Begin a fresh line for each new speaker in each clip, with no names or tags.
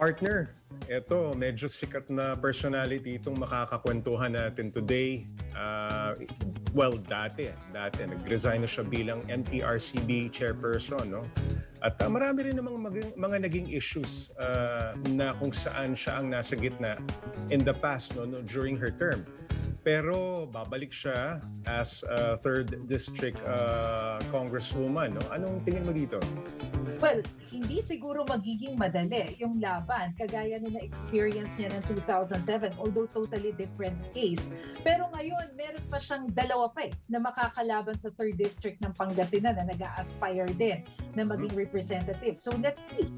Partner, eto medyo sikat na personality itong makakakwentuhan natin today. Dati nag-resign na siya bilang MTRCB chairperson, no? At marami rin namang mga naging issues na kung saan siya ang nasa gitna in the past, no, during her term. Pero babalik siya as 3rd District Congresswoman, no? Anong tingin mo dito?
Well, hindi siguro magiging madali yung laban kagaya nung na-experience niya ng 2007, although totally different case. Pero ngayon, meron pa siyang dalawa pa na makakalaban sa 3rd District ng Pangasinan na nag-a-aspire din na maging representative. So let's see.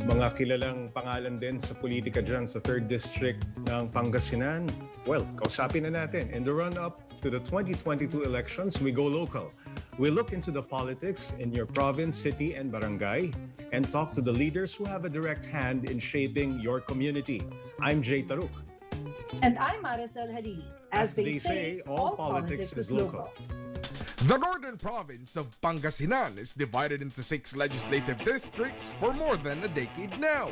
Mga kilalang pangalan din sa politika dyan sa 3rd District ng Pangasinan. Well, kausapin na natin. In the run-up to the 2022 elections, we go local. We look into the politics in your province, city, and barangay and talk to the leaders who have a direct hand in shaping your community. I'm Taruc.
And I'm Maricel, Halili.
As they say, all politics is local.
The northern province of Pangasinan is divided into 6 legislative districts for more than a decade now.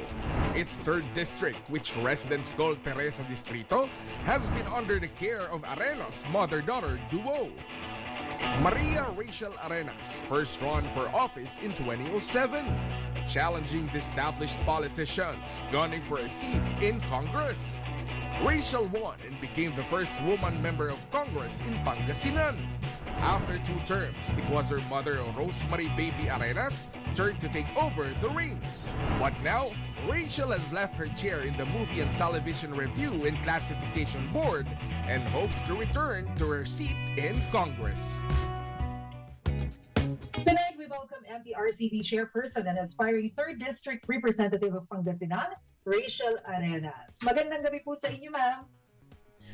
Its 3rd district, which residents call Teresa Distrito, has been under the care of Arenas' mother-daughter duo. Maria Rachel Arenas first ran for office in 2007, challenging the established politicians, gunning for a seat in Congress. Rachel won and became the first woman member of Congress in Pangasinan. After 2 terms, it was her mother, Rosemary Baby Arenas, turn to take over the reins. But now, Rachel has left her chair in the Movie and Television Review and Classification Board and hopes to return to her seat in Congress.
Tonight, we welcome MTRCB chairperson and aspiring 3rd District Representative of Pangasinan, Rachel Arenas. Magandang gabi po sa inyo, ma'am.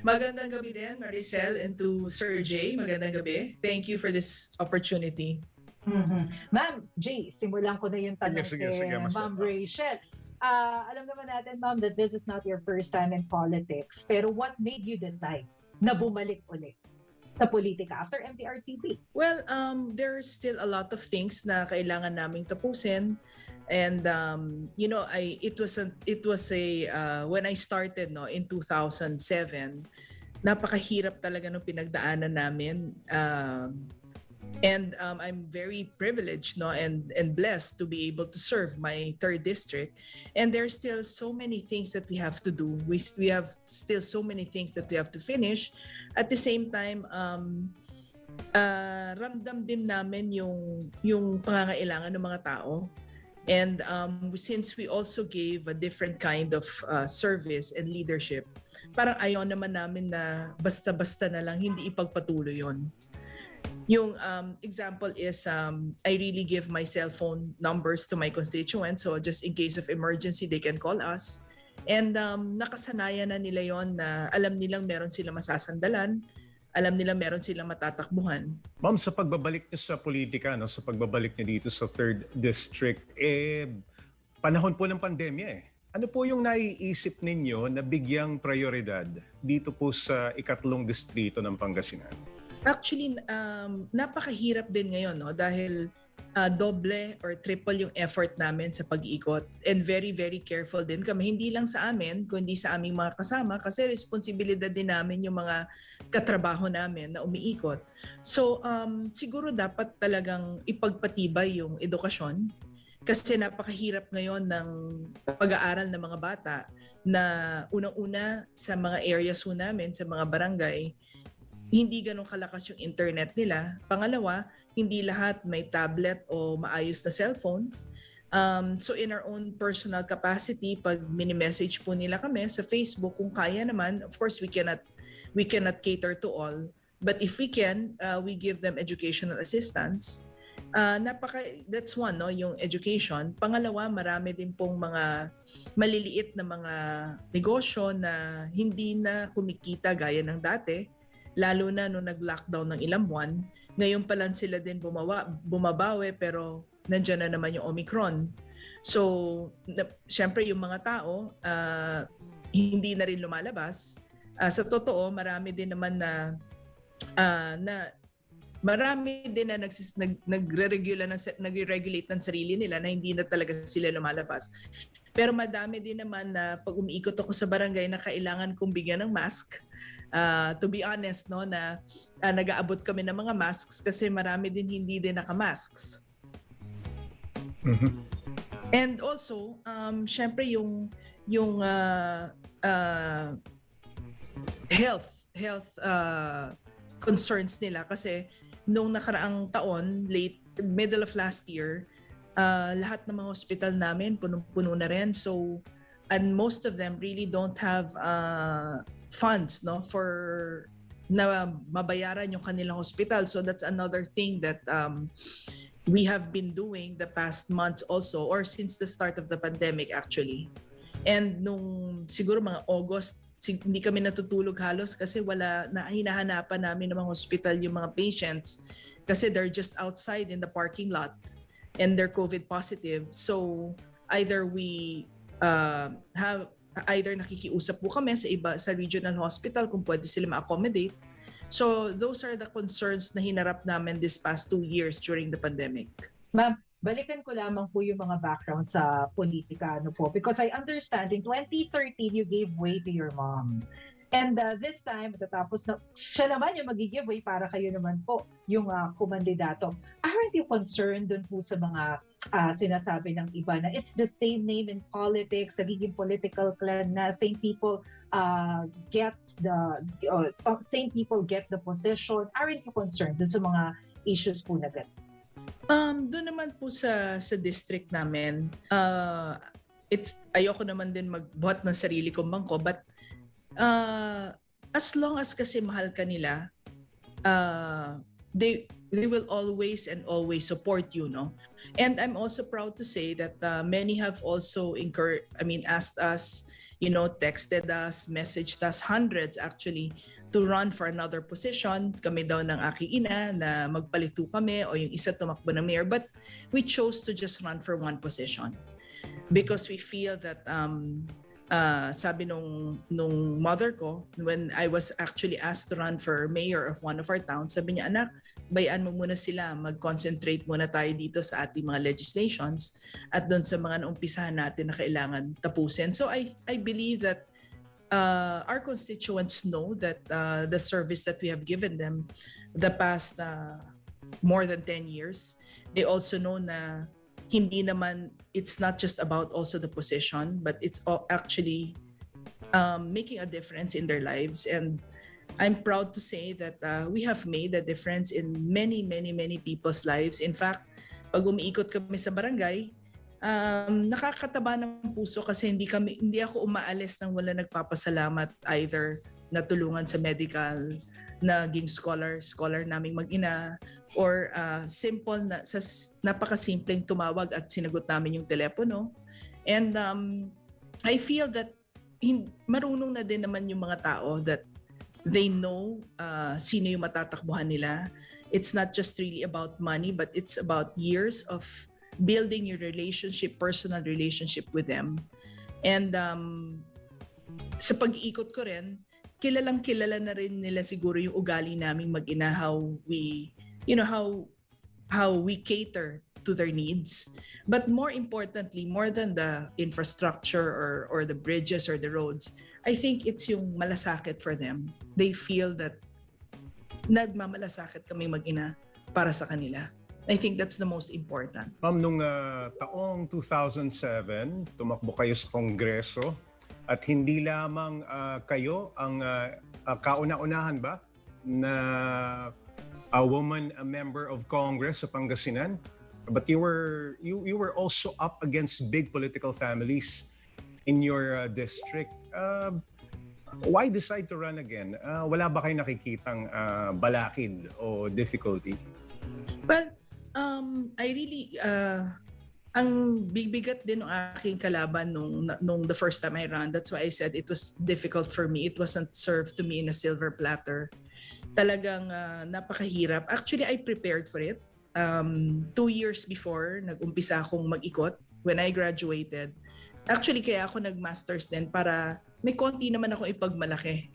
Magandang gabi din, Maricel, and to Sir Jay. Magandang gabi. Thank you for this opportunity.
Ma'am Jay, simulan ko na yung tanong
Sige,
kay Ma'am Rachel. Alam naman natin, ma'am, that this is not your first time in politics. Pero what made you decide na bumalik ulit sa politika after MTRCB?
Well, there's still a lot of things na kailangan naming tapusin. And it was when I started in 2007, napakahirap talaga nung pinagdaanan namin. And I'm very privileged and blessed to be able to serve my 3rd district. And there's still so many things that we have to do. We have still so many things that we have to finish. At the same time, ramdam din namin yung pangangailangan ng mga tao. And since we also gave a different kind of service and leadership, parang ayaw naman namin na basta-basta na lang hindi ipagpatuloy yon. Yung example is I really give my cell phone numbers to my constituents, so just in case of emergency, they can call us. And nakasanayan na nila yon na alam nilang meron sila masasandalan, alam nila meron silang matatakbuhan.
Ma'am, sa pagbabalik niyo sa politika, sa pagbabalik niyo dito sa 3rd District, panahon po ng pandemya Ano po yung naiisip ninyo na bigyang prioridad dito po sa ikatlong distrito ng Pangasinan?
Actually, napakahirap din ngayon dahil doble or triple yung effort namin sa pag-iikot. And very, very careful din kami. Hindi lang sa amin, kundi sa aming mga kasama kasi responsibilidad din namin yung mga katrabaho namin na umiikot. So, siguro dapat talagang ipagpatibay yung edukasyon kasi napakahirap ngayon ng pag-aaral ng mga bata na unang-una sa mga areas namin, sa mga barangay, hindi ganun kalakas yung internet nila. Pangalawa, hindi lahat may tablet o maayos na cellphone. So in our own personal capacity, pag mini-message po nila kami sa Facebook, kung kaya naman, of course we cannot cater to all. But if we can, we give them educational assistance. That's one, yung education. Pangalawa, marami din pong mga maliliit na mga negosyo na hindi na kumikita gaya ng dati. Lalo na nung nag-lockdown ng ilang buwan, ngayon pa lang sila din bumabawi pero nandiyan na naman yung Omicron. So, syempre yung mga tao, hindi na rin lumalabas. Sa totoo, marami din naman na nagre-regulate ng sarili nila na hindi na talaga sila lumalabas. Pero madami din naman na pag umiikot ako sa barangay na kailangan kong bigyan ng mask. To be honest, no, na nag-aabot kami ng mga masks kasi marami din hindi din naka-masks. And also, syempre yung health concerns nila kasi nung nakaraang taon, middle of last year, lahat ng mga hospital namin punong-puno na rin. So, and most of them really don't have funds, no, for na mabayaran yung kanilang hospital. So that's another thing that we have been doing the past months also, or since the start of the pandemic actually. And nung siguro mga August, hindi kami natutulog halos kasi hinahanapan namin ng mga hospital yung mga patients kasi they're just outside in the parking lot and they're COVID positive. So either nakikiusap po kami sa regional hospital kung pwede sila ma-accommodate. So those are the concerns na hinarap namin this past 2 years during the pandemic.
Ma'am, balikan ko lamang po yung mga background sa politika, ano po, because I understand in 2013 you gave way to your mom. And this time, tatapos na siya naman yung mag-give way para kayo naman po yung kumandidato. Aren't you concerned dun po sa mga sinasabi ng iba na it's the same name in politics, nagiging political clan na same people get the position? Aren't you concerned dun sa mga issues po na ganun?
Doon naman po sa district namin, ayoko naman din magbuhat ng sarili kong bangko, but as long as kasi mahal ka nila, they will always and always support you, no? And I'm also proud to say that many have also asked us, texted us, messaged us, hundreds actually, to run for another position. Kami daw ng aking ina na magpalito kami o yung isa tumakbo ng mayor. But we chose to just run for one position because we feel that sabi nung mother ko, when I was actually asked to run for mayor of one of our towns, sabi niya, anak, bayaan mo muna sila, mag-concentrate muna tayo dito sa ating mga legislations at doon sa mga naumpisahan natin na kailangan tapusin. So I believe that our constituents know that the service that we have given them the past more than 10 years, they also know na hindi naman, it's not just about also the position, but it's actually making a difference in their lives. And I'm proud to say that we have made a difference in many, many, many people's lives. In fact, pag umiikot kami sa barangay, nakakataba ng puso kasi hindi ako umaalis nang wala nagpapasalamat, either natulungan sa medical, naging scholar naming mag-ina, or simple na napakasimpleng tumawag at sinagot namin yung telepono. And I feel that marunong na din naman yung mga tao that they know sino yung matatakbuhan nila. It's not just really about money, but it's about years of building your personal relationship with them. And sa pag-iikot ko rin, kilala na rin nila siguro yung ugali naming mag-ina, how we cater to their needs. But more importantly, more than the infrastructure or the bridges or the roads, I think it's yung malasakit for them. They feel that nagmamalasakit kaming mag-ina para sa kanila. I think that's the most important.
Ma'am, nung taong 2007, tumakbo kayo sa Kongreso at hindi lamang kayo ang kauna-unahan ba na a woman, a member of Congress sa Pangasinan, but you were also up against big political families in your district. Why decide to run again? Wala ba kayo nakikitang balakid o difficulty?
Well, I really, ang bigat din ng aking kalaban nung the first time I ran. That's why I said it was difficult for me. It wasn't served to me in a silver platter. Talagang napakahirap. Actually, I prepared for it. 2 years before, nag-umpisa akong mag-ikot when I graduated. Actually, kaya ako nag-masters din para may konti naman ako ipagmalaki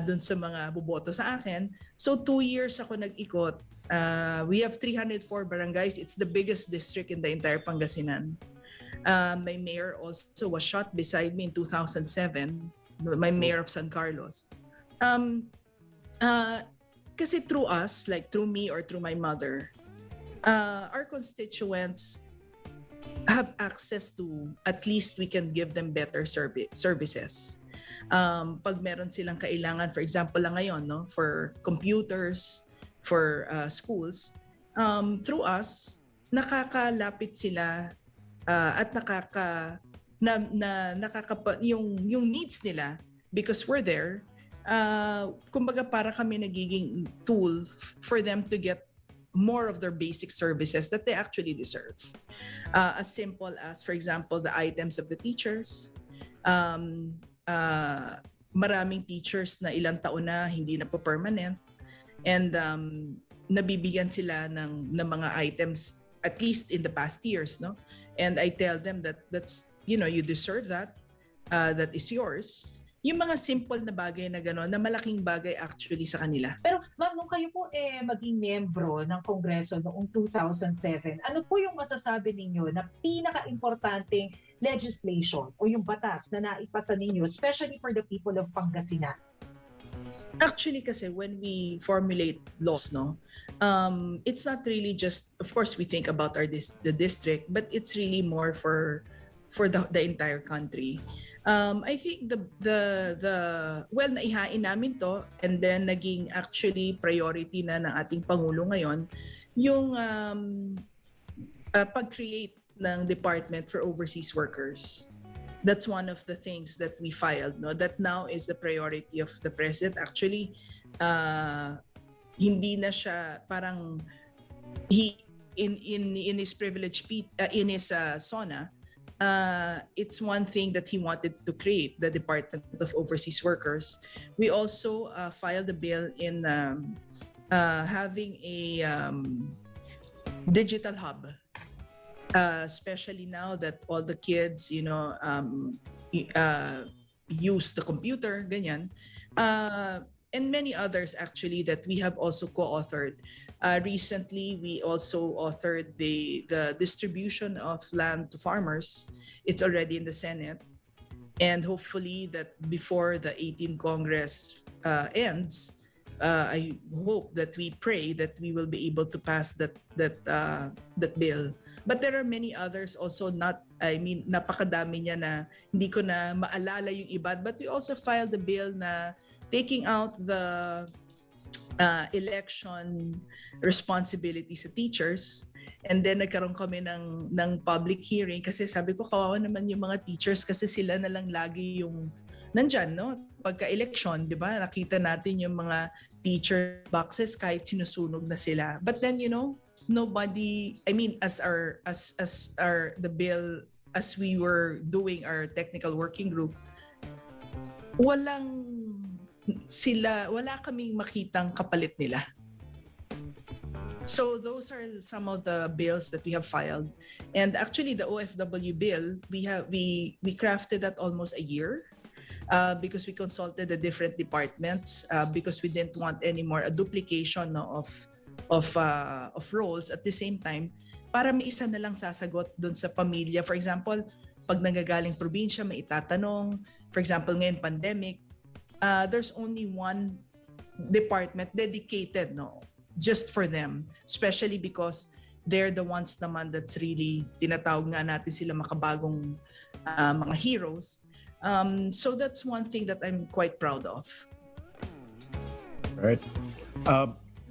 dun sa mga boboto sa akin. So 2 years ako nag-ikot. We have 304 barangays. It's the biggest district in the entire Pangasinan. My mayor also was shot beside me in 2007, my mayor of San Carlos. Kasi through us, like through me or through my mother, our constituents have access to, at least we can give them better services. Pag meron silang kailangan, for example lang ngayon, no, for computers, for schools, through us, nakakalapit sila at yung needs nila, because we're there. Kumbaga para kami nagiging tool for them to get more of their basic services that they actually deserve. As simple as, for example, the items of the teachers. Maraming teachers na ilang taon na hindi na po permanent, and nabibigyan sila ng mga items at least in the past years, no? And I tell them that's, you know, you deserve that, that is yours. Yung mga simple na bagay na gano'n, na malaking bagay actually sa kanila.
Pero ma'am, nung kayo po maging membro ng Kongreso noong 2007, ano po yung masasabi ninyo na pinaka-importanting legislation o yung batas na naipasa ninyo, especially for the people of Pangasinan?
Actually kasi when we formulate laws, no, it's not really just, of course we think about the district, but it's really more for the entire country. I think well, naihain namin to, and then naging actually priority na ng ating Pangulo ngayon yung pag-create ng Department for Overseas Workers. That's one of the things that we filed, no, that now is the priority of the President. Actually, hindi na siya parang in his privilege in his SONA. It's one thing that he wanted to create, the Department of Overseas Workers. We also filed a bill in having a digital hub, especially now that all the kids, you know, use the computer, ganyan. And many others actually that we have also co-authored. Recently, we also authored the distribution of land to farmers. It's already in the Senate. And hopefully that before the 18th Congress ends, I hope that we pray that we will be able to pass that bill. But there are many others also, napakadami niya na hindi ko na maalala yung iba. But we also filed the bill na taking out the election responsibility sa teachers, and then nagkaroon kami ng public hearing kasi sabi ko kawawa naman yung mga teachers kasi sila na lang lagi yung nandyan, no? Pagka-election, di ba? Nakita natin yung mga teacher boxes kahit sinusunog na sila. But then, you know, nobody, as the bill, as we were doing our technical working group, wala kaming makitang kapalit nila. So those are some of the bills that we have filed. And actually the OFW bill, we crafted that almost a year because we consulted the different departments because we didn't want any more a duplication of roles at the same time, para may isa na lang sasagot doon sa pamilya. For example, pag nagagaling probinsya, may itatanong. For example, ngayon pandemic, there's only one department dedicated, no, just for them, especially because they're the ones naman that's really tinatawag nga natin sila makabagong mga heroes. So that's one thing that I'm quite proud of.
All right.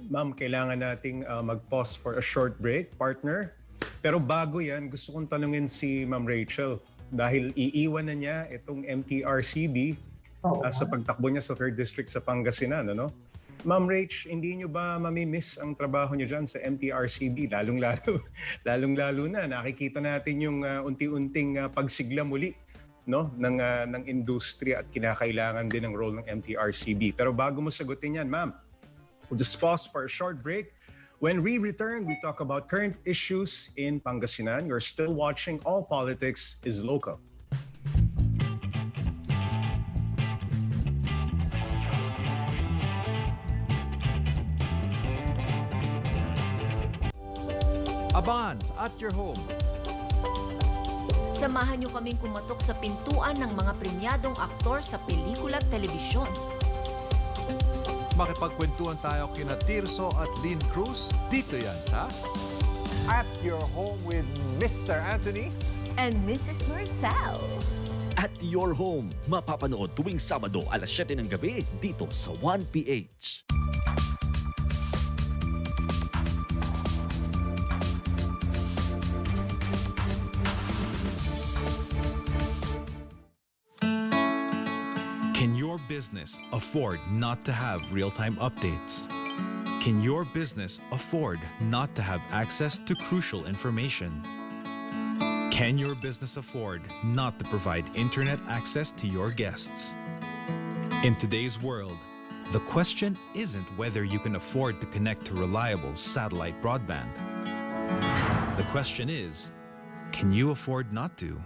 Ma'am, kailangan nating mag-pause for a short break, partner. Pero bago yan, gusto kong tanungin si Ma'am Rachel dahil iiwan na niya itong MTRCB sa pagtakbo niya sa 3rd District sa Pangasinan, ano? Ma'am Rach, hindi niyo ba mamimiss ang trabaho niyo dyan sa MTRCB? Lalong-lalo na nakikita natin yung unti-unting pagsigla muli, no, ng industriya at kinakailangan din ng role ng MTRCB. Pero bago mo sagutin yan, ma'am, we'll just pause for a short break. When we return, we talk about current issues in Pangasinan. You're still watching All Politics is Local.
Abans at your home.
Sa
Samahan niyo kaming kumatok sa pintuan ng mga premyadong aktor sa pelikula at telebisyon.
Makipagkwentuhan tayo kina Tirso at Lynn Cruz. Dito yan sa
At Your Home with Mr. Anthony
And Mrs. Maricel.
At Your Home, mapapanood tuwing Sabado alas 7 ng gabi dito sa 1PH.
Can your business afford not to have real-time updates? Can your business afford not to have access to crucial information? Can your business afford not to provide internet access to your guests? In today's world, the question isn't whether you can afford to connect to reliable satellite broadband. The question is, can you afford not to?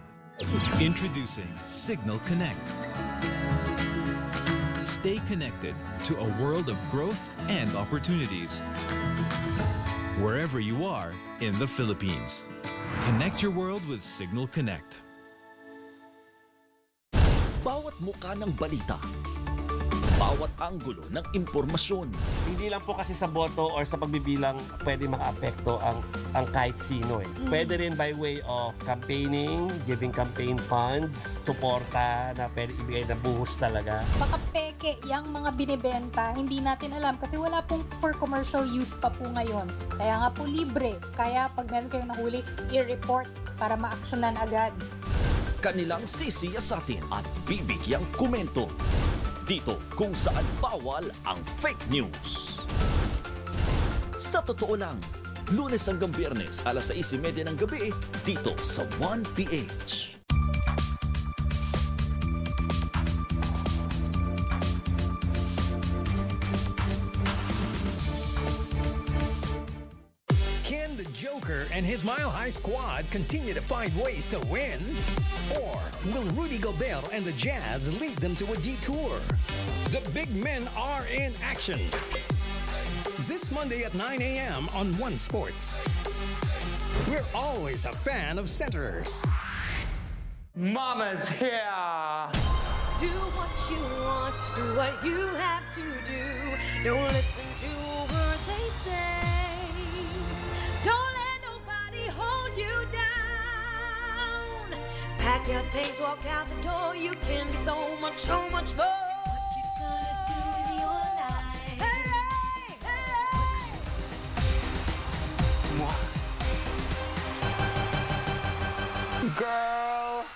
Introducing Cignal Connect. Stay connected to a world of growth and opportunities. Wherever you are in the Philippines. Connect your world with Cignal Connect.
Bawat muka ng balita, bawat anggulo ng impormasyon,
Hindi lang po kasi sa boto or sa pagbibilang pwede maapekto ang kahit sino eh. Pwede rin by way of campaigning, giving campaign funds, suporta na pwede ibigay na buhos talaga.
Baka peke yung mga binibenta, hindi natin alam kasi wala pong for commercial use pa po ngayon. Kaya nga po libre. Kaya pag meron kayong nahuli, i-report para ma-actionan agad.
kanilang sisiyasatin at bibigyang komento. Dito kung saan bawal ang fake news. Sa totoo lang, Lunes hanggang Biyernes, alas 6:30 ng gabi, dito sa 1PH.
Can the Joker and his Mile High squad continue to find ways to win? Or will Rudy Gobert and the Jazz lead them to a detour? The big men are in action. This Monday at 9 a.m. on One Sports. We're always a fan of centerers.
Mama's here.
Do what you want, do what you have to do. Don't listen to a word they say. Don't let nobody hold you down. Pack your things, walk out the door. You can be so much more. What you gonna do with your life? Hey, hey, hey.
Girl.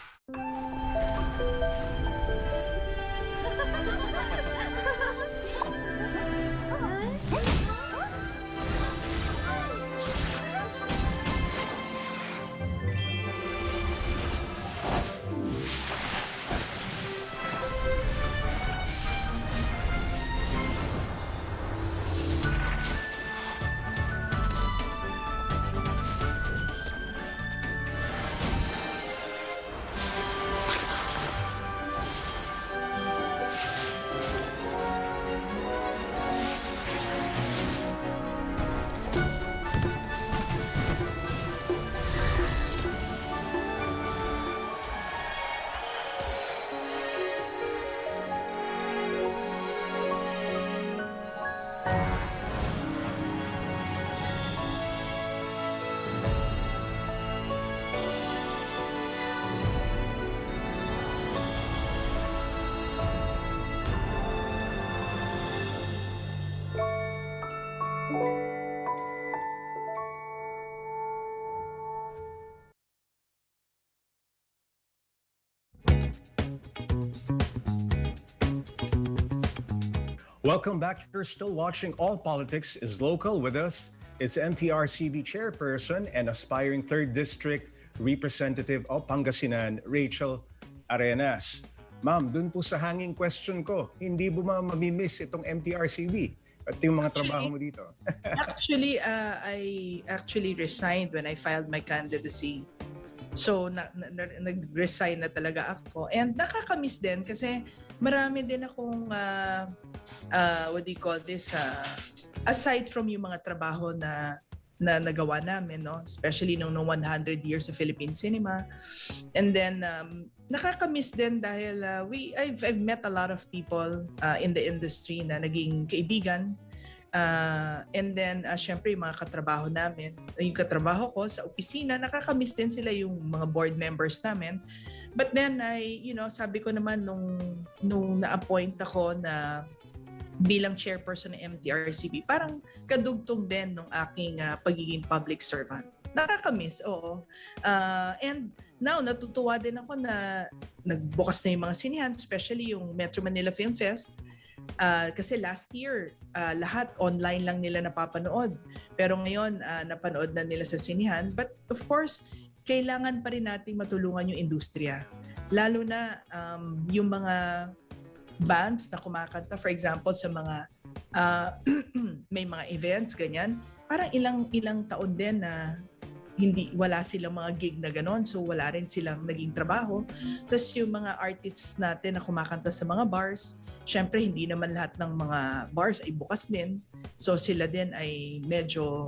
Welcome back. You're still watching All Politics is Local. With us is MTRCB chairperson and aspiring 3rd District Representative of Pangasinan, Rachel Arenas. Ma'am, dun po sa hanging question ko, hindi mo mamimiss itong MTRCB at yung mga trabaho mo dito?
Actually, I actually resigned when I filed my candidacy. So, nag-resign na talaga ako. And nakakamiss din kasi marami din akong, what do you call this, aside from yung mga trabaho na na nagawa namin, no? Especially nung 100 years of Philippine cinema. And then nakakamiss din dahil I've met a lot of people in the industry na naging kaibigan. And then syempre yung mga katrabaho namin, yung katrabaho ko sa opisina, nakakamiss din sila yung mga board members namin. But then sabi ko naman nung na-appoint ako na bilang chairperson ng MTRCB, parang kadugtong din ng aking pagiging public servant. Nakakamiss, oo. And now, natutuwa din ako na nagbukas na yung mga sinihan, especially yung Metro Manila Film Fest. Kasi last year, lahat online lang nila napapanood. Pero ngayon, napanood na nila sa sinihan. But of course, kailangan pa rin nating matulungan yung industriya. Lalo na yung mga bands na kumakanta, for example, sa mga may mga events, ganyan. Parang ilang taon din na wala silang mga gig na ganon, so wala rin silang naging trabaho. Plus yung mga artists natin na kumakanta sa mga bars, syempre hindi naman lahat ng mga bars ay bukas din. So sila din ay medyo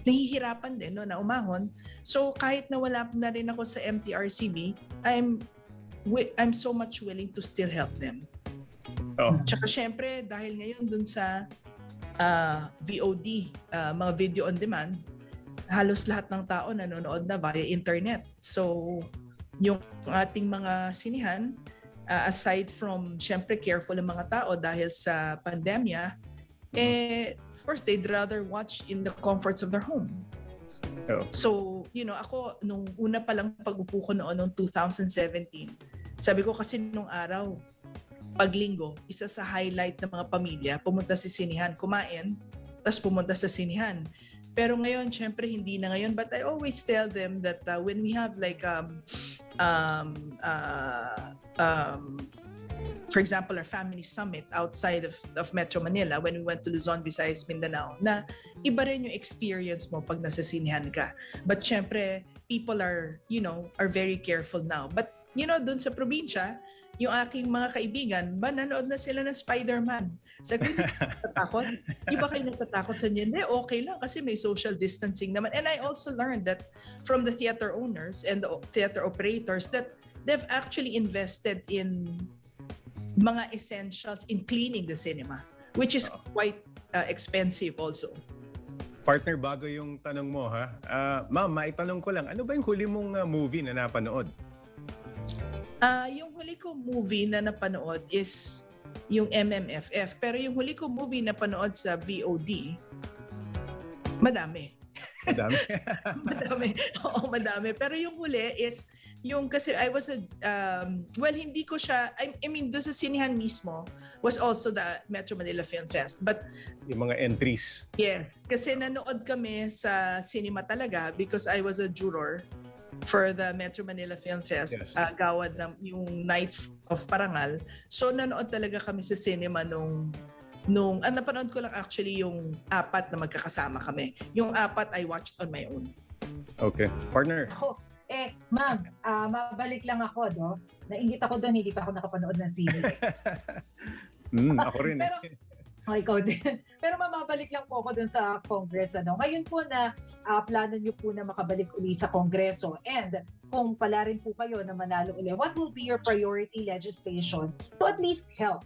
nahihirapan din na umahon. So kahit na wala na rin ako sa MTRCB, I'm so much willing to still help them. Tsaka syempre dahil ngayon dun sa VOD, mga video on demand, halos lahat ng tao nanonood na via internet. So yung ating mga sinihan, aside from syempre careful ang mga tao dahil sa pandemya, of course they'd rather watch in the comforts of their home. So ako nung una pa lang pag-upo ko noong 2017, sabi ko kasi nung araw, paglinggo, isa sa highlight ng mga pamilya, pumunta sa sinihan, kumain, tapos pumunta sa sinihan. Pero ngayon, syempre hindi na ngayon. But I always tell them that when we have like, for example, our family summit outside of Metro Manila, when we went to Luzon, Visayas, Mindanao, na iba rin yung experience mo pag nasa sinihan ka. But syempre, people are very careful now. But dun sa probinsya, yung aking mga kaibigan, nanood na sila ng Spider-Man. Sabi ko, natatakot? Di ba kayo natatakot sa niya? Hindi, okay lang kasi may social distancing naman. And I also learned that from the theater owners and the theater operators that they've actually invested in mga essentials in cleaning the cinema, which is quite expensive also.
Partner, bago yung tanong mo ha. Ma'am, maitanong ko lang, ano ba yung huli mong movie na napanood?
Yung huli ko movie na napanood is yung MMFF. Pero yung huli ko movie na napanood sa VOD, madami.
Madami?
Madami. Oo, madami. Pero yung huli is yung kasi I was hindi ko siya, I mean, doon sa sinihan mismo was also the Metro Manila Film Fest. But
yung mga entries.
Yes. Kasi nanood kami sa cinema talaga because I was a juror for the Metro Manila Film Fest, yes. Gawad ng yung Night of Parangal. So nanood talaga kami sa cinema nung napanood ko lang actually yung 4 na magkakasama kami. Yung 4 I watched on my own.
Okay. Partner.
Ma'am, mabalik lang ako, Nainggit ako doon, hindi pa ako nakapanood ng sine.
Ako rin.
Pero, ikaw din. Pero mababalik lang po ako dun sa Congress. Ngayon po na plano nyo po na makabalik uli sa Kongreso and kung pala rin po kayo na manalo uli, what will be your priority legislation to at least help,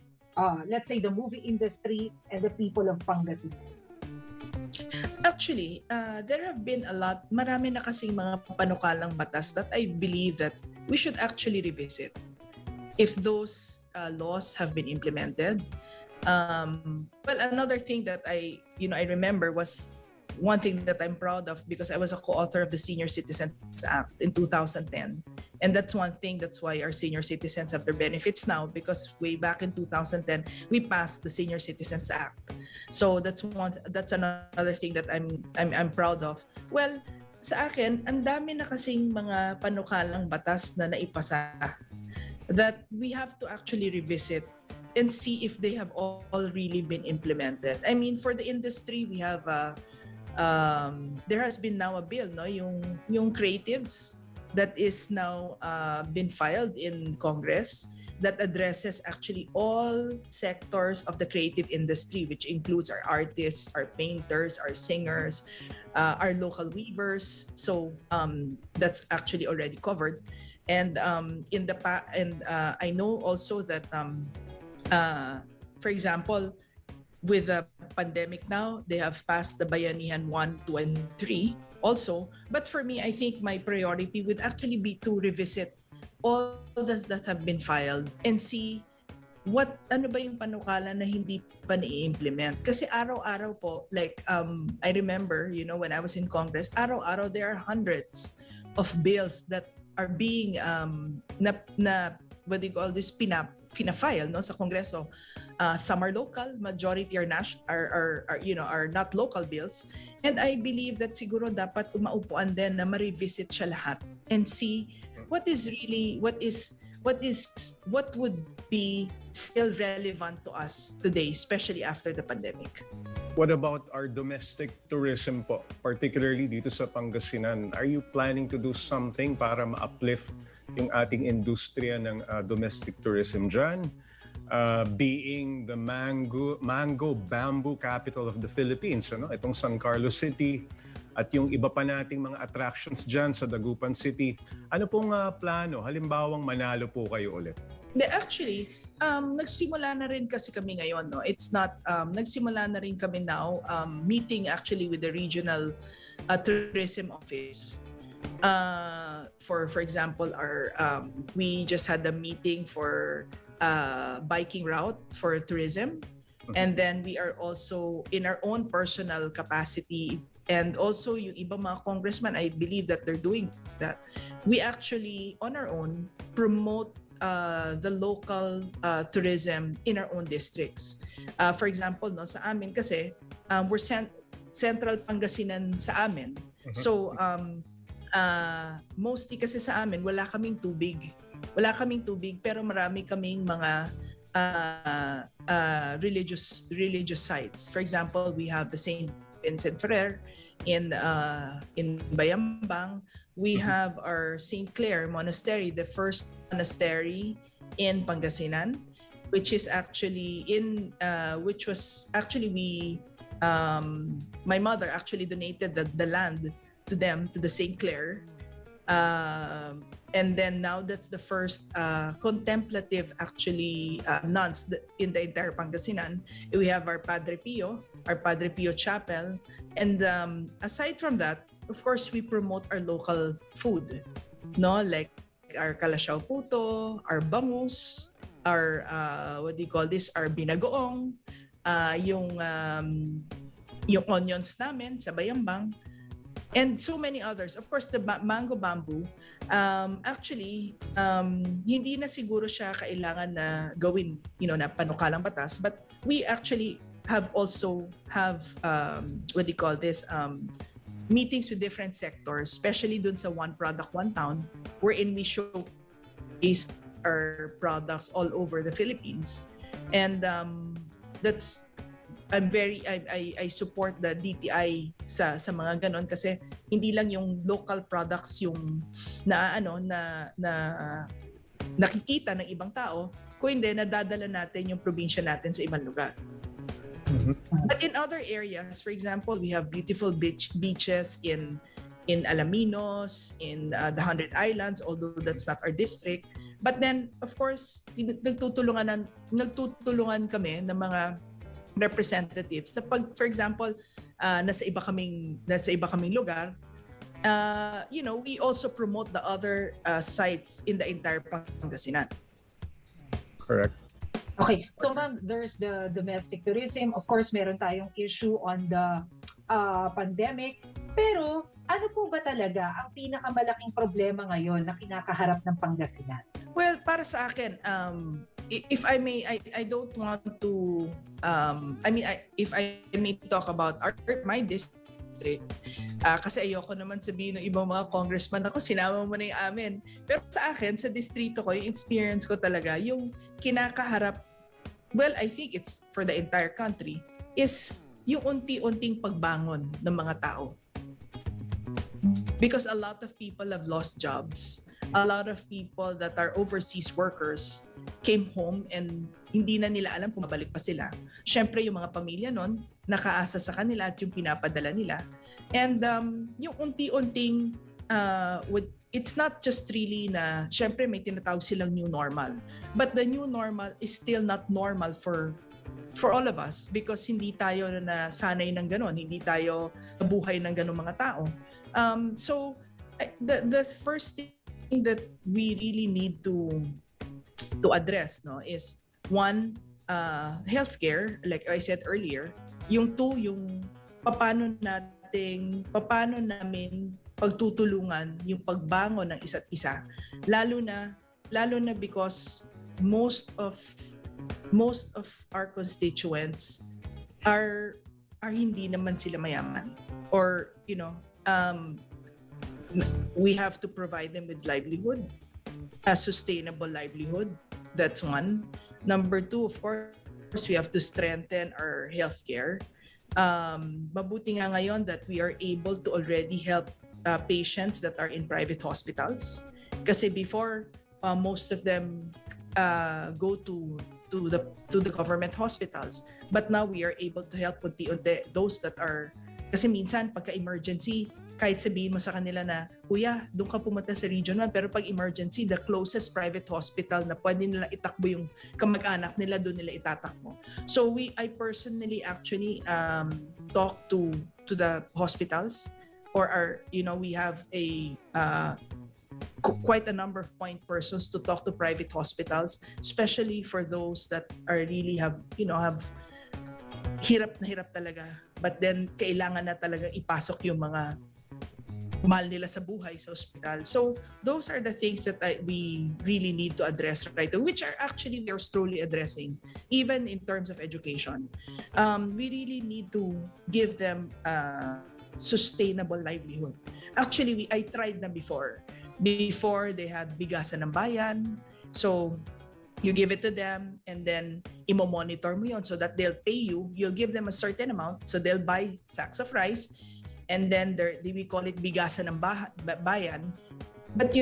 let's say, the movie industry and the people of Pangasinan?
Actually, there have been marami na kasing mga panukalang batas that I believe that we should actually revisit. If those laws have been implemented, well, another thing that I remember was one thing that I'm proud of because I was a co-author of the Senior Citizens Act in 2010. And that's one thing, that's why our senior citizens have their benefits now because way back in 2010, we passed the Senior Citizens Act. So that's another thing that I'm proud of. Well, sa akin, ang dami na kasing mga panukalang batas na naipasa that we have to actually revisit and see if they have all really been implemented. I mean, for the industry, we have there has been now a bill, yung creatives that is now been filed in Congress. that addresses actually all sectors of the creative industry, which includes our artists, our painters, our singers, our local weavers. So that's actually already covered. And I know also that, for example, with the pandemic now, they have passed the Bayanihan 1, 2, and 3 also. But for me, I think my priority would actually be to revisit all those that have been filed and see ano ba yung panukala na hindi pa na-implement. Kasi araw-araw po, like I remember, when I was in Congress, araw-araw there are hundreds of bills that are being what do you call this, pina-file sa Kongreso. Some are local, majority are not local bills. And I believe that siguro dapat umaupuan din na ma-revisit siya lahat and see what would be still relevant to us today, especially after the pandemic.
What about our domestic tourism po, particularly dito sa Pangasinan? Are you planning to do something para ma-uplift yung ating industriya ng domestic tourism dyan? Being the mango bamboo capital of the Philippines, itong San Carlos City, at yung iba pa nating mga attractions dyan sa Dagupan City. Ano pong plano? Halimbawang manalo po kayo ulit.
Actually, nagsimula na rin kasi kami ngayon. No? It's not, nagsimula na rin kami now, meeting actually with the regional tourism office. For example, we just had a meeting for biking route for tourism. And then we are also in our own personal capacity, and also yung ibang mga congressman, I believe that they're doing that. We actually, on our own, promote the local tourism in our own districts. For example, sa amin kasi, we're central Pangasinan sa amin. So, mostly kasi sa amin, wala kaming tubig. Pero marami kaming mga religious sites. For example, we have the St. Vincent Ferrer in Bayambang. We have our St. Clair Monastery, the first monastery in Pangasinan, which was actually my mother actually donated the land to the St. Clair. And then now that's the first contemplative actually nuns in the entire Pangasinan. We have our Padre Pio Chapel. And aside from that, of course, we promote our local food, like our Kalasyaw Puto, our bangus, our our binagoong, yung onions namin sa Bayambang, and so many others. Of course, the mango bamboo, actually, hindi na siguro siya kailangan na gawin, na panukalang batas, but we actually have meetings with different sectors, especially dun sa One Product, One Town, wherein we showcase our products all over the Philippines. And I support the DTI sa mga ganon, kasi hindi lang yung local products yung nakikita ng ibang tao, kung hindi nadadala natin yung probinsya natin sa ibang lugar. But in other areas, for example, we have beautiful beaches in Alaminos, in the 100 Islands, although that's not our district. But then, of course, nagtutulungan kami ng mga representatives na pag, for example, nasa iba kaming lugar, we also promote the other sites in the entire Pangasinan.
Correct.
Okay, so ma'am, there's the domestic tourism. Of course, meron tayong issue on the pandemic. Pero ano po ba talaga ang pinakamalaking problema ngayon na kinakaharap ng Pangasinan?
Well, para sa akin, if I may, I don't want to, if I may talk about my district, kasi ayoko naman sabihin ng ibang mga congressman ako, sinama mo na yung amin. Pero sa akin, sa distrito ko, yung experience ko talaga, yung kinakaharap, well, I think it's for the entire country, is yung unti-unting pagbangon ng mga tao. Because a lot of people have lost jobs. a lot of people that are overseas workers came home and hindi na nila alam kung babalik pa sila. Syempre yung mga pamilya nun, nakaasa sa kanila at yung pinapadala nila. And yung unti-unting, it's not just really na, syempre may tinatawag silang new normal. But the new normal is still not normal for all of us because hindi tayo na sanay ng ganon, hindi tayo nabuhay ng ganon mga tao. So the first thing that we really need to address, no, is one, healthcare, like I said earlier. Yung two, yung paano namin pagtutulungan yung pagbangon ng isa't isa, lalo na because most of our constituents are hindi naman sila mayaman, or we have to provide them with livelihood, a sustainable livelihood. That's one. Number two, of course, we have to strengthen our healthcare. Mabuti nga ngayon that we are able to already help patients that are in private hospitals. Kasi before, most of them go to the government hospitals. But now we are able to help those that are, kasi minsan pagka-emergency, kahit sabihin mo sa kanila na, kuya, doon ka pumunta sa Region 1, pero pag emergency, the closest private hospital na pwede nila itakbo yung kamag-anak nila, doon nila itatakbo. So I personally actually talk to the hospitals, or we have quite a number of point persons to talk to private hospitals, especially for those that are really have hirap na hirap talaga. But then kailangan na talaga ipasok yung mga mahal nila sa buhay sa ospital. So those are the things that we really need to address right now, which are actually we are slowly addressing, even in terms of education. We really need to give them sustainable livelihood. Actually, I tried na before. Before, they had bigasan ng bayan. So you give it to them and then imo-monitor mo yun so that they'll pay you. You'll give them a certain amount, so they'll buy sacks of rice. And then we call it bigasan ng bayan. But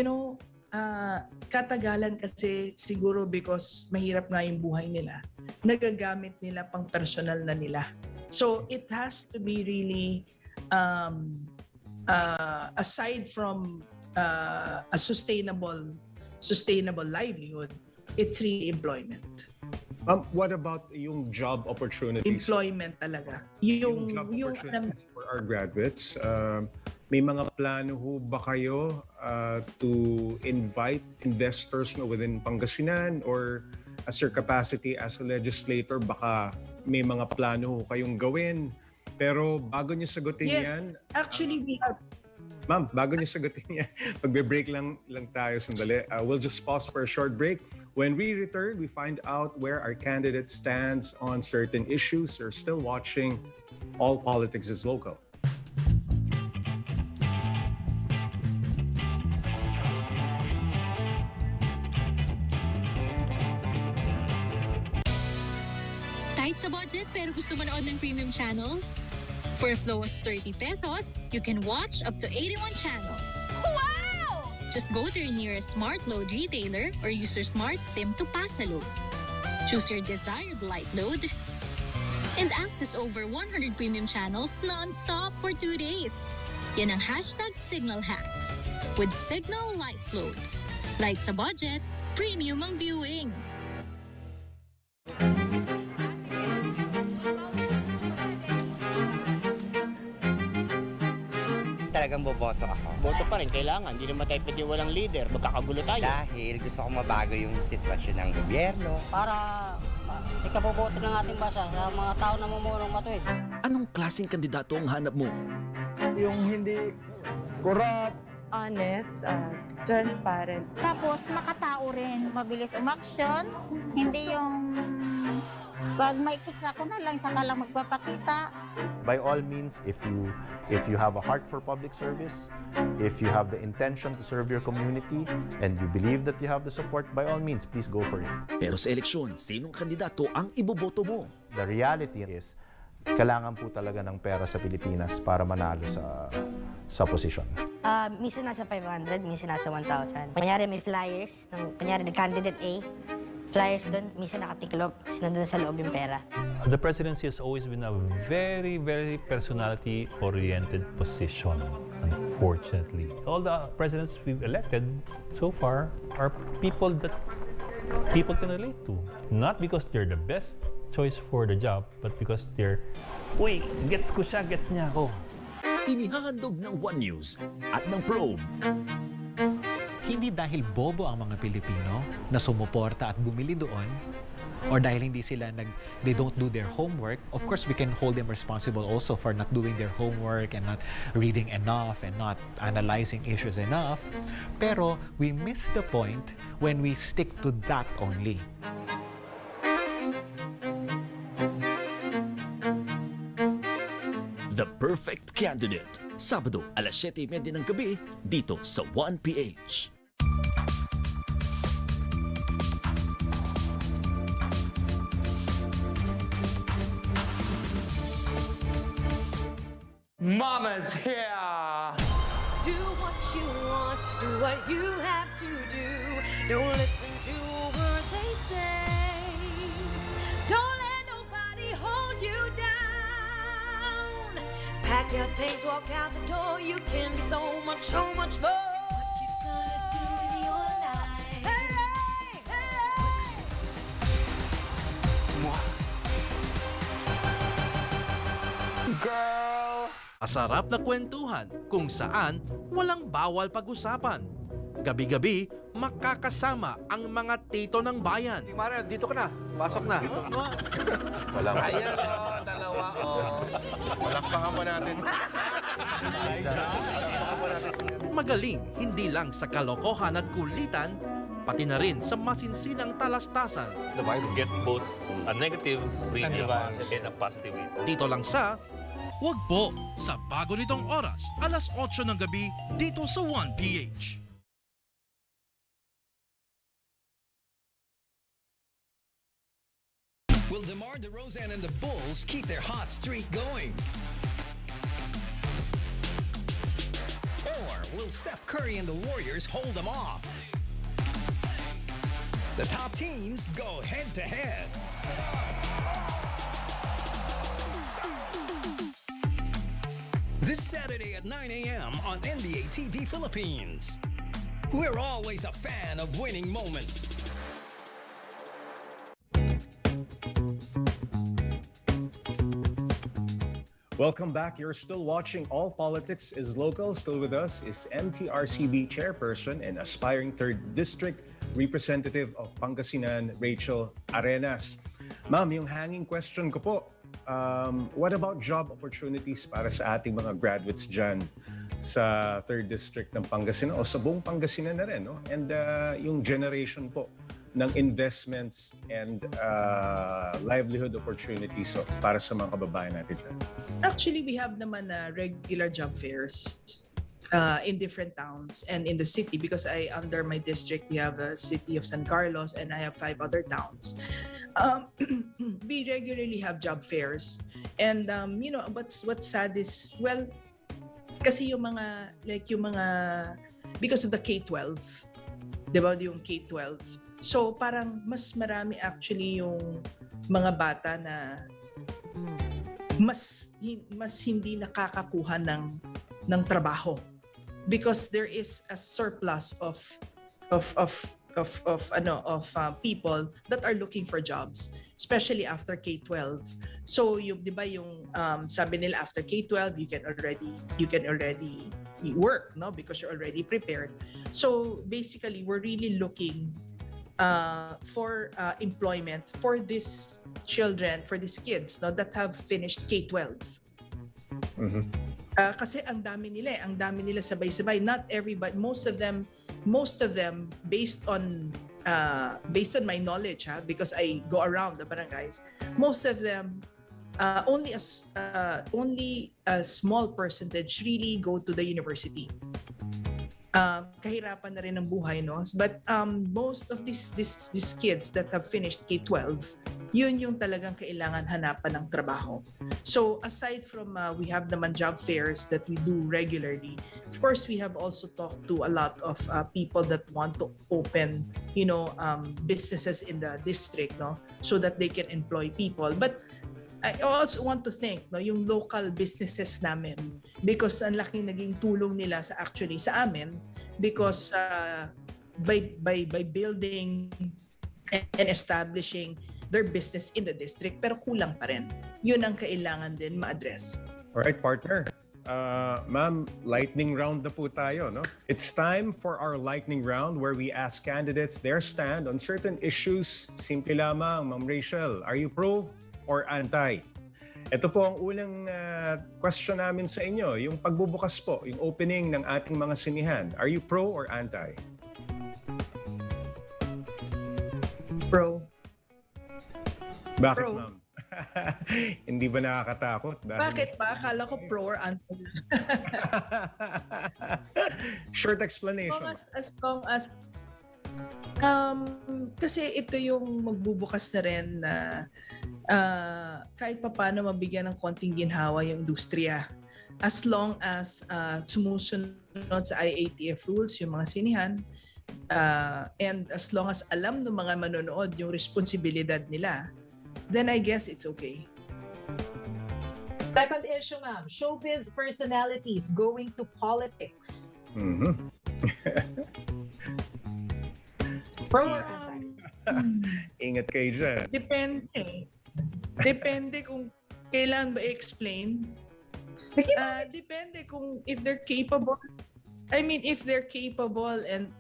katagalan kasi siguro because mahirap nga yung buhay nila, nagagamit nila pang personal na nila. So it has to be really, aside from a sustainable livelihood, it's really employment.
What about yung job opportunities?
Employment talaga.
Yung job opportunities for our graduates, may mga plano ho ba kayo to invite investors within Pangasinan, or as your capacity as a legislator, baka may mga plano ho kayong gawin? Pero bago niyo sagutin yan...
Actually, we have...
Ma'am, bago niyo sagutin yan, magbe-break lang tayo sandali. We'll just pause for a short break. When we return, we find out where our candidate stands on certain issues. You're still watching All Politics is Local.
Tight sa budget pero gusto manood ng premium channels? For as low as 30 pesos, you can watch up to 81 channels.
Wow!
Just go to your nearest smart load retailer or use your smart SIM to pass a load. Choose your desired light load and access over 100 premium channels non-stop for 2 days. Yan ang #Cignal hacks. With Cignal Light Loads. Light sa budget, premium ang viewing.
Talagang boboto ako.
Boto pa rin, kailangan. Hindi naman tayo pwede walang leader. Magkakagulo tayo.
Dahil gusto ko mabago yung sitwasyon ng gobyerno.
Para ikaboboto ng ating bansa sa mga tao na mamulong matuwid.
Anong klaseng kandidato ang hanap mo?
Yung hindi corrupt,
honest, transparent.
Tapos makatao rin, mabilis umaksyon, hindi yung pag may kisa ko na lang saka lang magpapakita.
By all means, if you have a heart for public service, if you have the intention to serve your community, and you believe that you have the support, by all means, please go for it.
Pero sa eleksyon, sinong kandidato ang iboboto mo?
The reality is, kailangan po talaga ng pera sa Pilipinas para manalo sa posisyon.
Minsan nasa 500, minsan nasa 1,000. Kunyari may flyers, kunyari the candidate A, flyers doon, minsan nakatiklop, kasi nandun sa loob yung pera.
The presidency has always been a very, very personality-oriented position, unfortunately. All the presidents we've elected so far are people that people can relate to. Not because they're the best choice for the job, but because they're, uy, gets ko siya, gets niya ako.
Inihahandog ng One News at ng Probe.
Hindi dahil bobo ang mga Pilipino na sumuporta at bumili doon, or dahil hindi sila they don't do their homework. Of course, we can hold them responsible also for not doing their homework and not reading enough and not analyzing issues enough. Pero we miss the point when we stick to that only.
The Perfect Candidate. Sabado, alas 7:30 ng gabi, dito sa 1PH.
Mama's here!
Do what you want, do what you have to do. Don't listen to a word they say. Don't let nobody hold you down. Pack your things, walk out the door. You can be so much more. What you gonna do with your life? Hey, hey, hey.
Girl!
Masarap na kwentuhan kung saan walang bawal pag-usapan. Gabi-gabi, makakasama ang mga tito ng bayan.
Maricel, dito ka na. Pasok na.
Walang.
Ayan o, dalawa o.
Palakpakan pa natin.
Magaling hindi lang sa kalokohan at kulitan, pati na rin sa masinsinang talastasan.
The Bible get both a negative reading and a positive reading.
Dito lang sa Wag po, sa bago nitong oras, alas 8 ng gabi, dito sa 1PH.
Will DeMar DeRozan and the Bulls keep their hot streak going? Or will Steph Curry and the Warriors hold them off? The top teams go head-to-head. This Saturday at 9 a.m. on NBA TV Philippines. We're always a fan of winning moments.
Welcome back. You're still watching All Politics is Local. Still with us is MTRCB chairperson and aspiring 3rd District Representative of Pangasinan, Rachel Arenas. Ma'am, yung hanging question ko po, what about job opportunities para sa ating mga graduates dyan sa 3rd District ng Pangasinan o sa buong Pangasinan na rin, no? And yung generation po ng investments and livelihood opportunities para sa mga kababayan natin dyan.
Actually, we have naman regular job fairs in different towns and in the city because under my district, we have a city of San Carlos and I have 5 other towns. We regularly have job fairs. And you know, what's sad is, well, kasi yung mga, because of the K-12, di ba, yung K-12. So parang mas marami actually yung mga bata na mas hindi nakakakuha ng trabaho because there is a surplus of people that are looking for jobs, especially after K-12. So yung, di ba, yung sabi nila after K-12 you can already work, no, because you're already prepared. So basically we're really looking for employment for these children, for these kids, no, that have finished K-12. Mm-hmm. Kasi ang dami nila sabay-sabay. Not everybody, most of them based on my knowledge, because I go around the barangays, most of them only a small percentage really go to the university. Kahirapan na rin ang buhay, no? But most of these kids that have finished K-12 yun yung talagang kailangan hanapan ng trabaho. So aside from we have naman job fairs that we do regularly, of course we have also talked to a lot of people that want to open, businesses in the district, no, so that they can employ people. But I also want to thank yung local businesses namin, because ang laking naging tulong nila sa amin, because by building and establishing their business in the district, pero kulang pa rin. Yun ang kailangan din ma-address.
Alright, partner. Ma'am, lightning round na po tayo, no? It's time for our lightning round where we ask candidates their stand on certain issues. Simple lamang, Ma'am Maricel, are you pro or anti? Ito po ang unang question namin sa inyo, yung pagbubukas po, yung opening ng ating mga sinihan. Are you pro or anti?
Pro.
Bakit,
Pro.
ma'am? Hindi ba nakakatakot?
Bakit ba? Akala ko pro or anti.
Short explanation.
As long as kasi ito yung magbubukas na rin na kahit paano mabigyan ng konting ginhawa yung industriya. As long as sumusunod sa IATF rules yung mga sinihan, and as long as alam ng mga manonood yung responsibilidad nila, then I guess it's okay.
Second issue, ma'am. Showbiz personalities going to politics.
Mm-hmm.
Pro or anti?
Ingat kayo dyan.
Depende. Depende kung kailan ba i-explain. Depende kung if they're capable. I mean, if they're capable and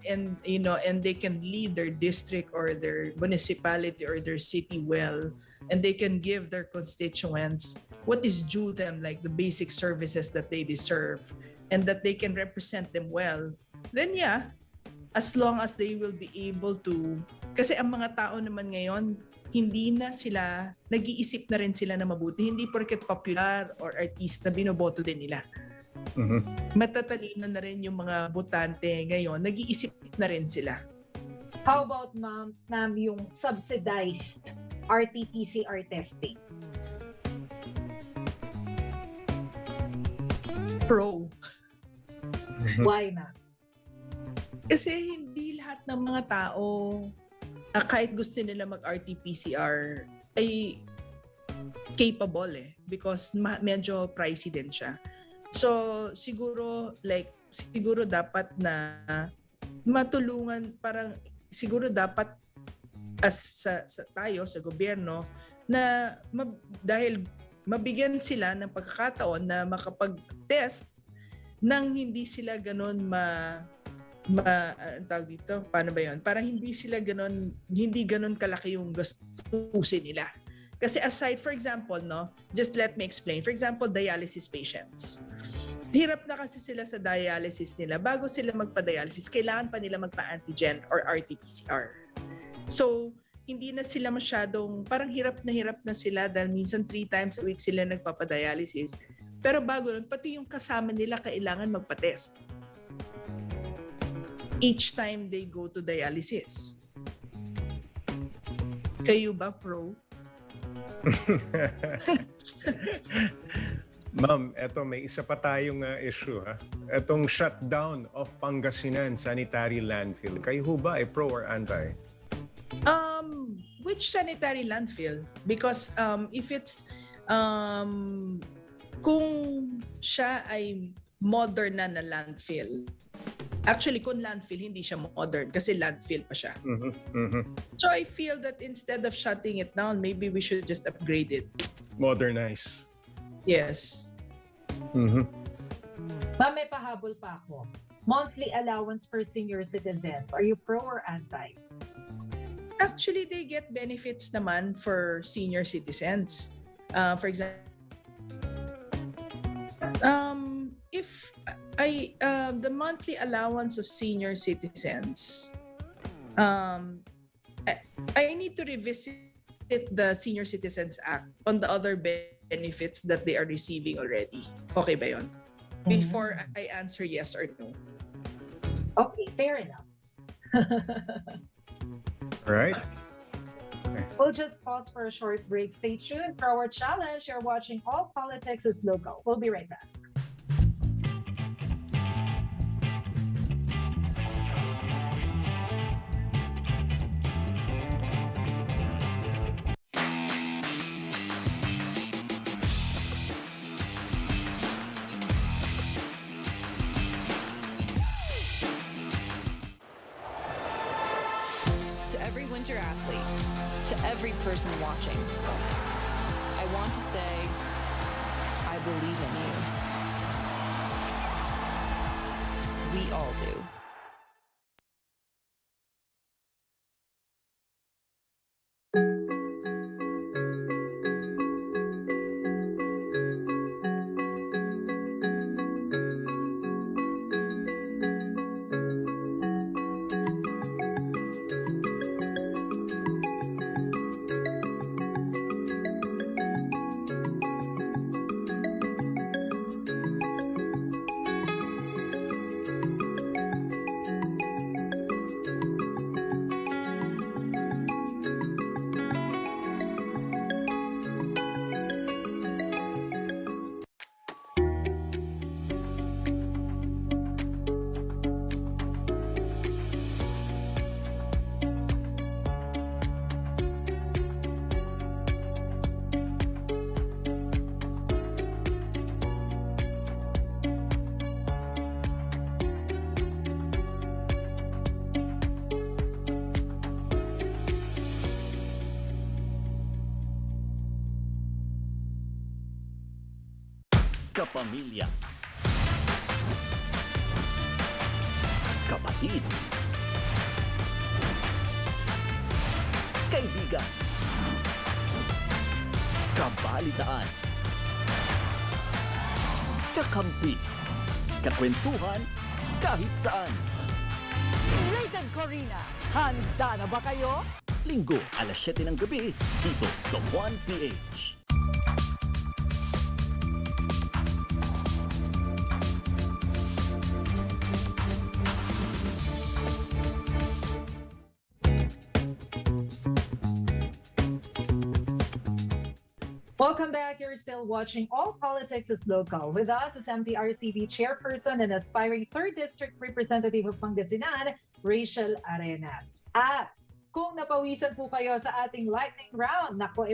they can lead their district or their municipality or their city well, and they can give their constituents what is due them, like the basic services that they deserve, and that they can represent them well, then yeah, as long as they will be able to. Kasi ang mga tao naman ngayon, hindi na sila, nag-iisip na rin sila na mabuti. Hindi porket popular or artista, binoboto din nila.
Mm-hmm.
Matatalino na rin yung mga botante ngayon, nag-iisip na rin sila.
How about, ma'am, yung subsidized RT-PCR testing?
Pro.
Why, ma'am?
Kasi hindi lahat ng mga tao, kahit gusto nila mag-RT-PCR, ay capable because medyo pricey din siya. So siguro dapat na matulungan, parang siguro dapat tayo sa gobyerno na dahil mabigyan sila ng pagkakataon na makapag-test nang hindi sila ganon tawag dito, paano ba yun? Parang hindi ganon kalaki yung gastusin nila. Kasi aside, for example, just let me explain. For example, dialysis patients. Hirap na kasi sila sa dialysis nila. Bago sila magpa-dialysis, kailangan pa nila magpa-antigen or RT-PCR. So, hindi na sila masyadong, parang hirap na sila dahil minsan 3 times a week sila nagpapa-dialysis. Pero bago nun, pati yung kasama nila kailangan magpa-test each time they go to dialysis. Kayo ba, pro?
Ma'am, eto may isa pa tayong issue ha. Etong shutdown of Pangasinan sanitary landfill. Kayo ba ay pro or anti?
Which sanitary landfill? Because if it's kung siya ay modern na landfill. Actually, kung landfill, hindi siya modern kasi landfill pa siya.
Mm-hmm. Mm-hmm.
So I feel that instead of shutting it down, maybe we should just upgrade it.
Modernize.
Yes.
Mm-hmm.
Ma'am, may pahabol pa ako. Monthly allowance for senior citizens. Are you pro or anti?
Actually, they get benefits naman for senior citizens. For example, if the monthly allowance of senior citizens, I need to revisit the Senior Citizens Act on the other benefits that they are receiving already. Okay ba yun? Before I answer yes or no.
Okay, fair enough.
Right.
We'll just pause for a short break. Stay tuned for our challenge. You're watching All Politics is Local. We'll be right back.
To every winter athlete, to every person watching, I want to say, I believe in you. We all do.
Kapamilya, kapatid, kaibigan, kabalitaan, kakampi, kakwentuhan, kahit saan.
Rated Corina, handa na ba kayo?
Linggo, alas 7 ng gabi, dito sa 1PH.
Welcome back. You're still watching All Politics is Local. With us is MTRCB chairperson and aspiring 3rd District Representative of Pangasinan, Maricel Arenas. At kung napawisan po kayo sa ating lightning round, nako,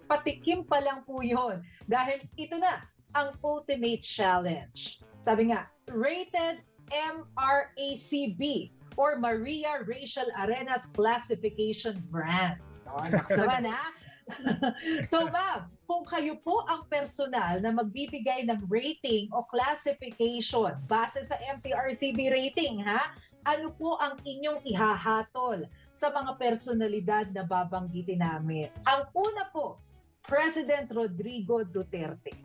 patikim pa lang po yun. Dahil ito na ang ultimate challenge. Sabi nga, rated MRACB or Maria Rachel Arenas Classification Brand. Naman ha? So ma'am, kung kayo po ang personal na magbibigay ng rating o classification base sa MTRCB rating, ha? Ano po ang inyong ihahatol sa mga personalidad na babanggitin namin? Ang una po, President Rodrigo Duterte.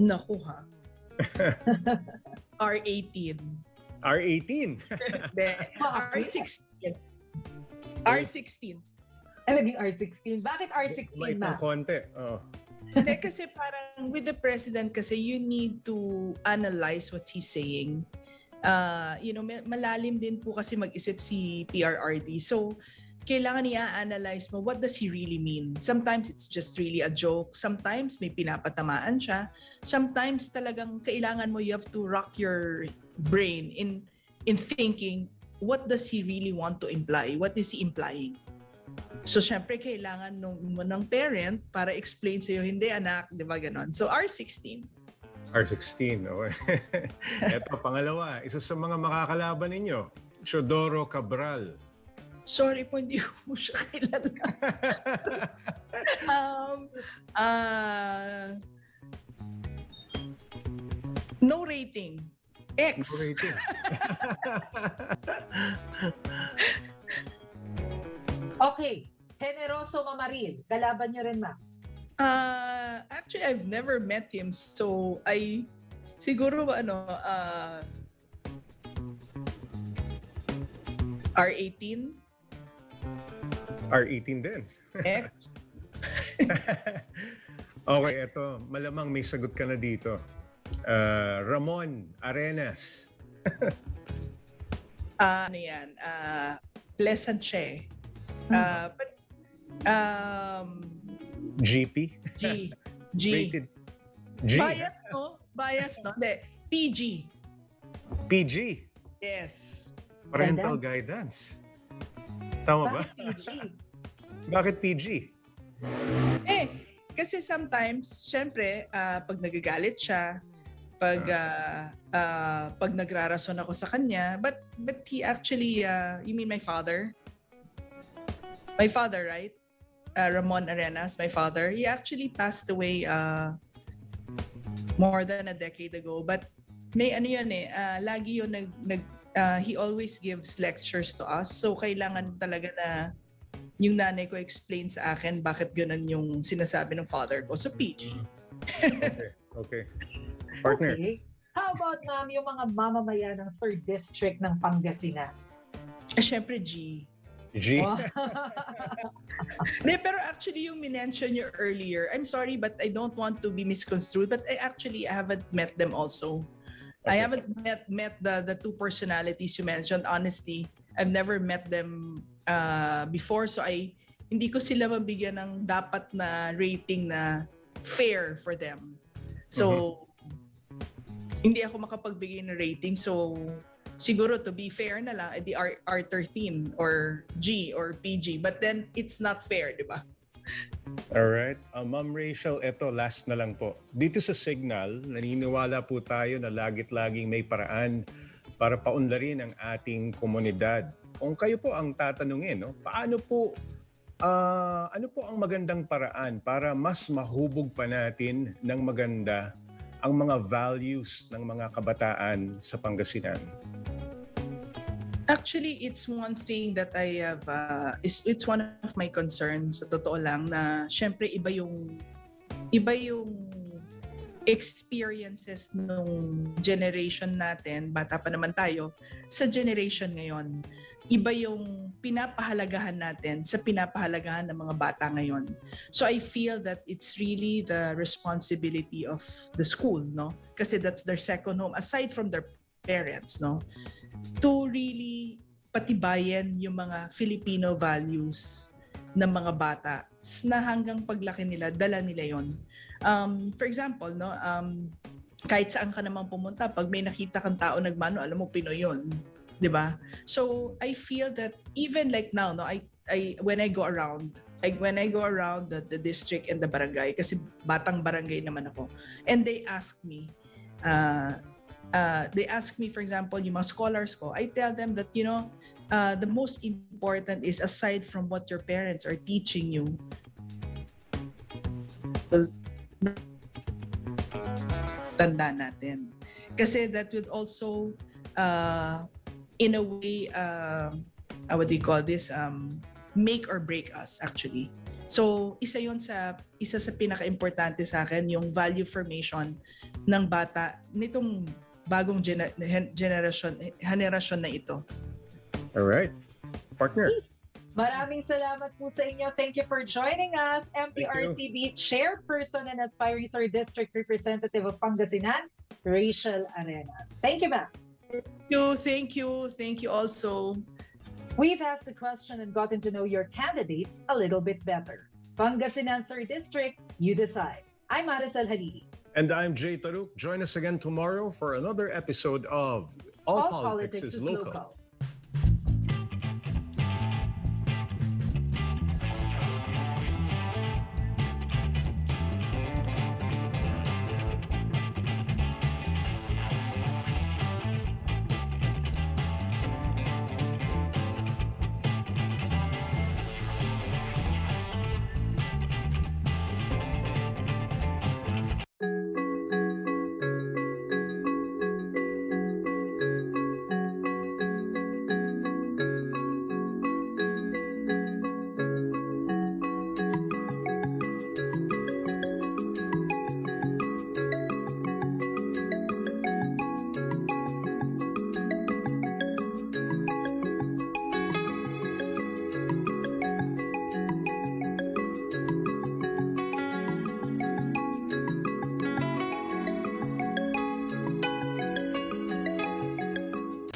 Naku ha. R18.
R18?
R16. R16.
Ay, naging R16. Bakit R16
May
na?
konti. Oh.
Hindi, kasi parang with the president kasi you need to analyze what he's saying. Malalim din po kasi mag-isip si PRRD. So, kailangan i-analyze mo, what does he really mean? Sometimes it's just really a joke. Sometimes may pinapatamaan siya. Sometimes talagang kailangan mo, you have to rock your brain in thinking, what does he really want to imply? What is he implying? So, syempre, kailangan ng parent para explain sa'yo, hindi anak, di ba ganon? So, R16.
R16, oh. Ito, pangalawa, isa sa mga makakalaban ninyo, Teodoro Cabral.
Sorry po, hindi ko siya kilala. No rating. X.
No rating.
Okay, Generoso Mamaril. Kalaban nyo rin, ma'am.
Actually, I've never met him. So, siguro R18?
R18 din.
X?
Okay, eto. Malamang may sagot ka na dito. Ramon Arenas.
Ano yan? Pleasant siya eh. But
GP?
G. G.
Rated G.
Bias, no? Bias, no? Hindi. PG.
PG.
Yes.
Parental guidance. Tama ba?
Bakit PG?
Bakit PG?
Kasi sometimes, syempre, pag nagagalit siya, pag nagrarason ako sa kanya, but he actually, you mean my father? My father, right? Ramon Arenas, my father, he actually passed away more than a decade ago. But may ano yun lagi yun he always gives lectures to us. So kailangan talaga na yung nanay ko explain sa akin bakit ganun yung sinasabi ng father ko. So PG.
Okay. Partner.
Okay. How about yung mga mamamayan ng 3rd District ng Pangasinan?
Syempre G.
G?
Pero actually yung minention nyo earlier, I'm sorry but I don't want to be misconstrued, but I haven't met them also. Okay. I haven't met the two personalities you mentioned. Honestly, I've never met them before, so hindi ko sila mabigyan ng dapat na rating na fair for them. So, hindi ako makapagbigay ng rating. So, siguro to be fair na lang, the Arthur theme or G or PG. But then, it's not fair, di ba?
Alright. Ma'am Rachel, eto, last na lang po. Dito sa Cignal, naniniwala po tayo na lagit-laging may paraan para paunlarin ang ating komunidad. Kung kayo po ang tatanungin, no, paano po, ano po ang magandang paraan para mas mahubog pa natin ng maganda ang mga values ng mga kabataan sa Pangasinan?
Actually, it's one thing that I have, it's one of my concerns, sa totoo lang, na syempre iba yung experiences nung generation natin, bata pa naman tayo, sa generation ngayon. Iba yung pinapahalagahan natin sa pinapahalagahan ng mga bata ngayon. So I feel that it's really the responsibility of the school, no? Kasi that's their second home, aside from their parents, no? To really patibayan yung mga Filipino values ng mga bata na hanggang paglaki nila, dala nila yon. For example, no, kahit saan ka naman pumunta, pag may nakita kang tao nagmano, alam mo Pinoy yun, 'di ba? So I feel that even like now, no, when I go around the district and the barangay, kasi batang barangay naman ako, and they ask me, for example, yung mga scholars ko, I tell them that, you know, the most important is, aside from what your parents are teaching you, tanda natin. Kasi that would also, in a way, what do you call this, make or break us, actually. So, isa sa pinaka-importante sa akin, yung value formation ng bata, nitong bagong generasyon na ito.
Alright. Partner.
Maraming salamat po sa inyo. Thank you for joining us. MTRCB Chairperson and Aspiring 3rd District Representative of Pangasinan, Maricel Arenas. Thank you, ma'am.
Thank you also.
We've asked the question and gotten to know your candidates a little bit better. Pangasinan 3rd District, you decide. I'm Maricel Halili.
And I'm Jay Taruc. Join us again tomorrow for another episode of All Politics is Local.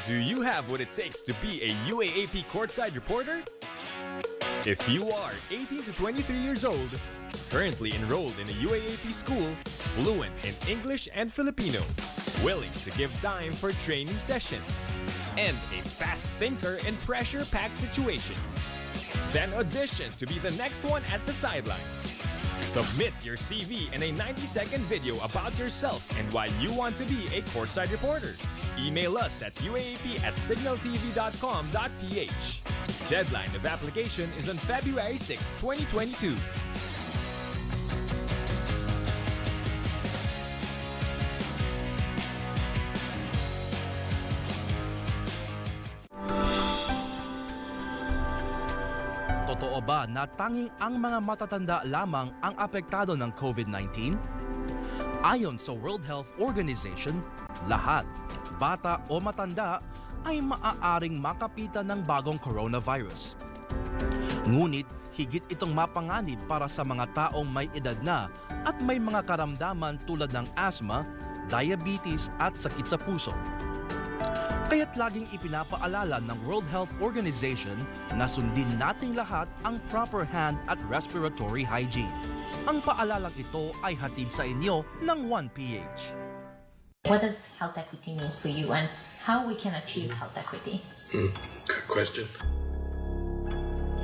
Do you have what it takes to be a UAAP courtside reporter? If you are 18 to 23 years old, currently enrolled in a UAAP school, fluent in English and Filipino, willing to give time for training sessions, and a fast thinker in pressure-packed situations, then audition to be the next one at the sidelines. Submit your CV and a 90-second video about yourself and why you want to be a courtside reporter. Email us at uaap@signaltv.com.ph. Deadline of application is on February 6, 2022.
Totoo ba na tanging ang mga matatanda lamang ang apektado ng COVID-19? Ayon sa World Health Organization, lahat, bata o matanda, ay maaaring makapitan ng bagong coronavirus. Ngunit higit itong mapanganib para sa mga taong may edad na at may mga karamdaman tulad ng asthma, diabetes at sakit sa puso. Kaya't laging ipinapaalala ng World Health Organization na sundin nating lahat ang proper hand at respiratory hygiene. Ang paalalang ito ay hatid sa inyo ng 1PH.
What does health equity mean for you and how we can achieve health equity?
Good question.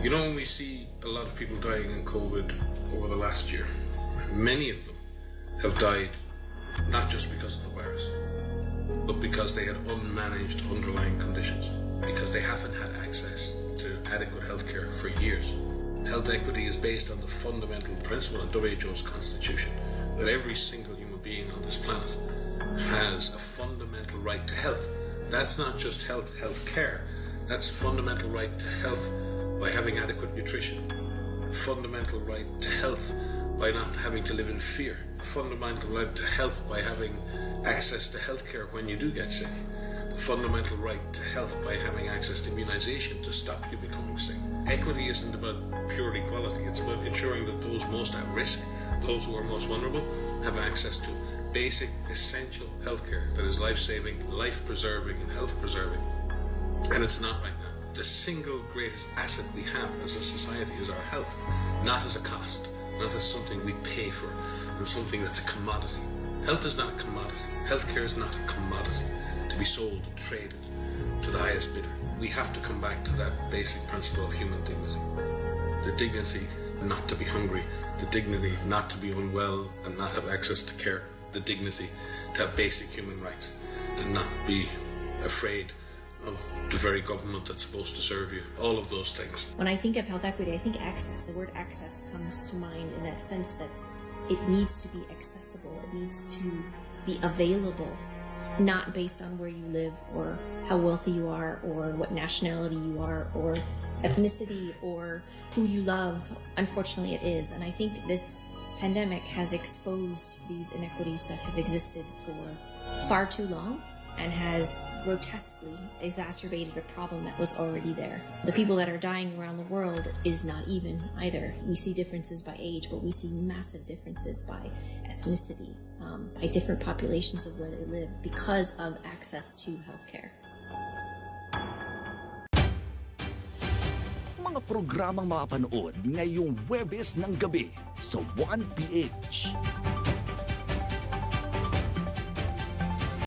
You know, when we see a lot of people dying in COVID over the last year, many of them have died not just because of the virus, but because they had unmanaged underlying conditions, because they haven't had access to adequate health care for years. Health equity is based on the fundamental principle in WHO's constitution that every single human being on this planet has a fundamental right to health. That's not just health care. That's a fundamental right to health by having adequate nutrition. A fundamental right to health by not having to live in fear. A fundamental right to health by having access to health care when you do get sick. A fundamental right to health by having access to immunization to stop you becoming sick. Equity isn't about pure equality. It's about ensuring that those most at risk, those who are most vulnerable, have access to basic, essential healthcare that is life-saving, life-preserving, and health-preserving. And it's not right now. The single greatest asset we have as a society is our health, not as a cost, not as something we pay for, and something that's a commodity. Health is not a commodity. Healthcare is not a commodity to be sold and traded to the highest bidder. We have to come back to that basic principle of human dignity. The dignity not to be hungry, the dignity not to be unwell and not have access to care, the dignity to have basic human rights and not be afraid of the very government that's supposed to serve you. All of those things.
When I think of health equity, I think access. The word access comes to mind in that sense that it needs to be accessible. It needs to be available, not based on where you live or how wealthy you are or what nationality you are or ethnicity or who you love. Unfortunately, it is. And I think this pandemic has exposed these inequities that have existed for far too long and has grotesquely exacerbated a problem that was already there. The people that are dying around the world is not even either. We see differences by age, but we see massive differences by ethnicity, by different populations of where they live because of access to healthcare.
Mga programang mapanood ngayong Huwebes ng gabi sa 1PH.